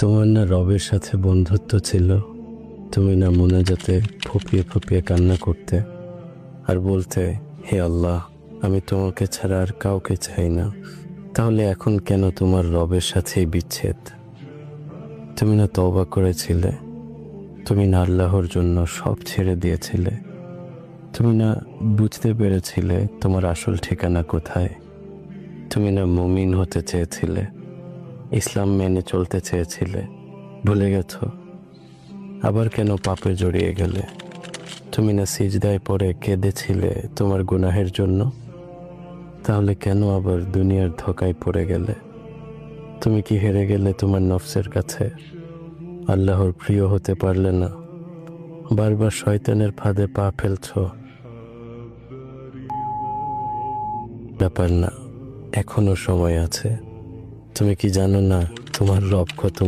তোমার না রবের সাথে বন্ধুত্ব ছিল? তুমি না মোনাজাতে ফুপিয়ে ফুপিয়ে কান্না করতে আর বলতে, হে আল্লাহ, আমি তোমাকে ছাড়া আর কাউকে চাই না। তাহলে এখন কেন তোমার রবের সাথেই বিচ্ছেদ? তুমি না তওবা করেছিলে? তুমি না আল্লাহর জন্য সব ছেড়ে দিয়েছিলে? তুমি না বুঝতে পেরেছিলে তোমার আসল ঠিকানা কোথায়? তুমি না মুমিন হতে চেয়েছিলে, ইসলাম মেনে চলতে চেয়েছিলে? ভুলে গেছো? আবার কেন পাপে জড়িয়ে গেলে? তুমি না সিজদায় পড়ে কেঁদেছিলে তোমার গুনাহের জন্য? তাহলে কেন আবার দুনিয়ার ধোঁকায় পড়ে গেলে? তুমি কি হেরে গেলে তোমার নফসের কাছে? আল্লাহর প্রিয় হতে পারলে না? বারবার শয়তানের ফাঁদে পা ফেলছো? ব্যাপার না, এখনো সময় আছে। তুমি কি জানো না তোমার রব কত